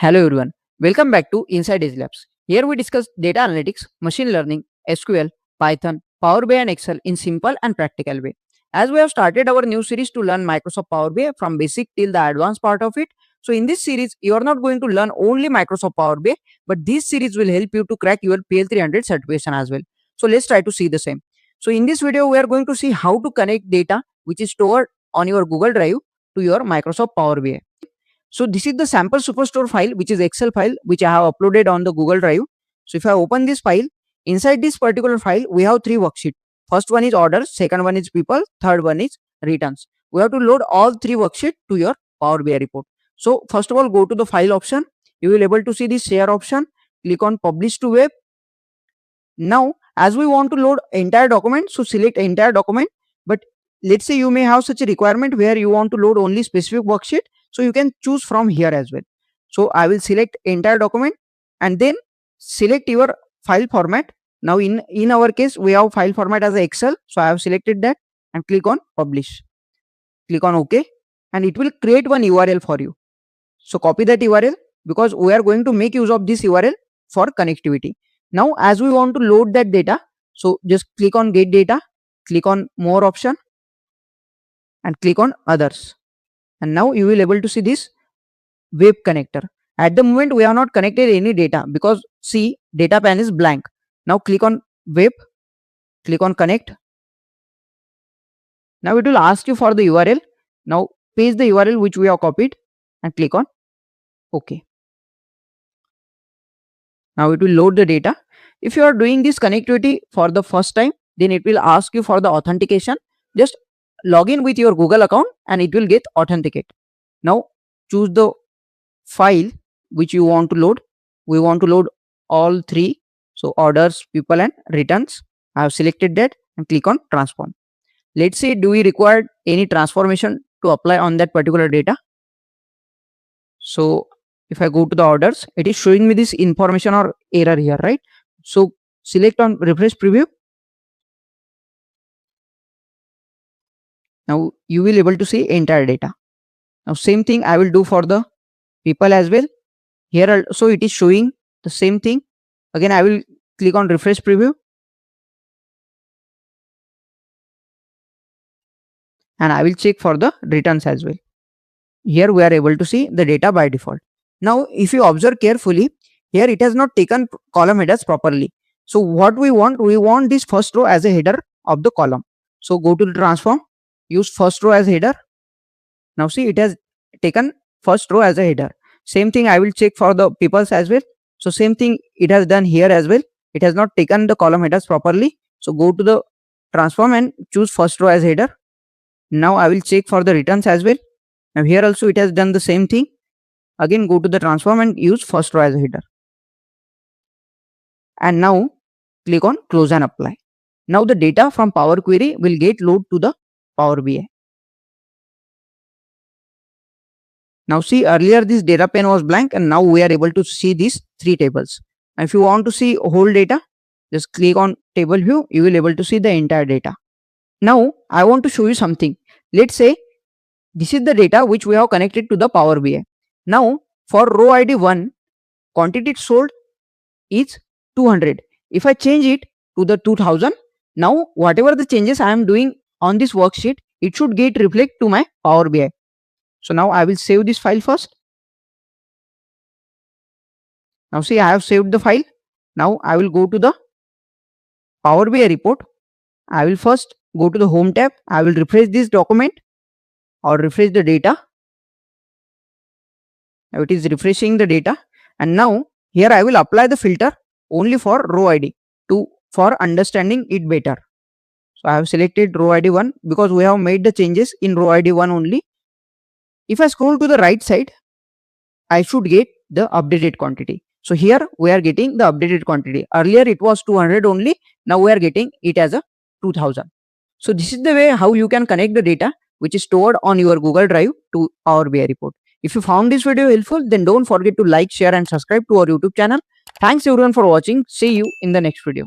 Hello everyone, welcome back to Inside Edge Labs. Here we discuss data analytics, machine learning, SQL, Python, Power BI and Excel in simple and practical way. As we have started our new series to learn Microsoft Power BI from basic till the advanced part of it. So in this series, you are not going to learn only Microsoft Power BI, but this series will help you to crack your PL300 certification as well. So let's try to see the same. So in this video, we are going to see how to connect data which is stored on your Google Drive to your Microsoft Power BI. So this is the sample superstore file, which is Excel file, which I have uploaded on the Google Drive. So if I open this file, inside this particular file, we have three worksheets. First one is orders, second one is people, third one is returns. We have to load all three worksheets to your Power BI report. So first of all, go to the file option. You will able to see this share option. Click on publish to web. Now, as we want to load entire document, so select entire document. But let's say you may have such a requirement where you want to load only specific worksheet. So you can choose from here as well. So I will select entire document and then select your file format. Now in our case, we have file format as Excel. So I have selected that and click on publish. Click on OK and it will create one URL for you. So copy that URL because we are going to make use of this URL for connectivity. Now as we want to load that data, so just click on get data, click on more option and click on others. And now you will able to see this web connector. At the moment we have not connected any data because see data pane is blank. Now click on web, click on connect. Now it will ask you for the URL. Now paste the URL which we have copied and click on OK. Now it will load the data. If you are doing this connectivity for the first time, then it will ask you for the authentication. Just log in with your Google account and it will get authenticate. Now choose the file which you want to load. We want to load all three. So orders, people and returns. I have selected that and click on transform. Let's say do we require any transformation to apply on that particular data. So if I go to the orders, it is showing me this information or error here, right? So select on refresh preview. Now you will able to see entire data. Now same thing I will do for the people as well. Here also it is showing the same thing. Again I will click on refresh preview. And I will check for the returns as well. Here we are able to see the data by default. Now if you observe carefully, here it has not taken column headers properly. So what we want this first row as a header of the column. So go to the transform, use first row as header. Now see it has taken first row as a header. Same thing I will check for the peoples as well. So same thing it has done here as well. It has not taken the column headers properly. So go to the transform and choose first row as header. Now I will check for the returns as well. Now here also it has done the same thing. Again go to the transform and use first row as a header. And now click on close and apply. Now the data from Power Query will get loaded to the Power BI. Now see earlier this data pane was blank and now we are able to see these three tables. Now if you want to see whole data, just click on table view, you will able to see the entire data. Now I want to show you something. Let's say this is the data which we have connected to the Power BI. Now for row ID 1, quantity sold is 200. If I change it to the 2000, now whatever the changes I am doing on this worksheet, it should get reflect to my Power BI. So now I will save this file first. Now see I have saved the file. Now I will go to the Power BI report. I will first go to the home tab. I will refresh this document or refresh the data. Now it is refreshing the data and now here I will apply the filter only for row ID for understanding it better. So I have selected row ID 1 because we have made the changes in row ID 1 only. If I scroll to the right side, I should get the updated quantity. So here we are getting the updated quantity. Earlier it was 200 only. Now we are getting it as a 2000. So this is the way how you can connect the data which is stored on your Google Drive to Power BI report. If you found this video helpful, then don't forget to like, share and subscribe to our YouTube channel. Thanks everyone for watching. See you in the next video.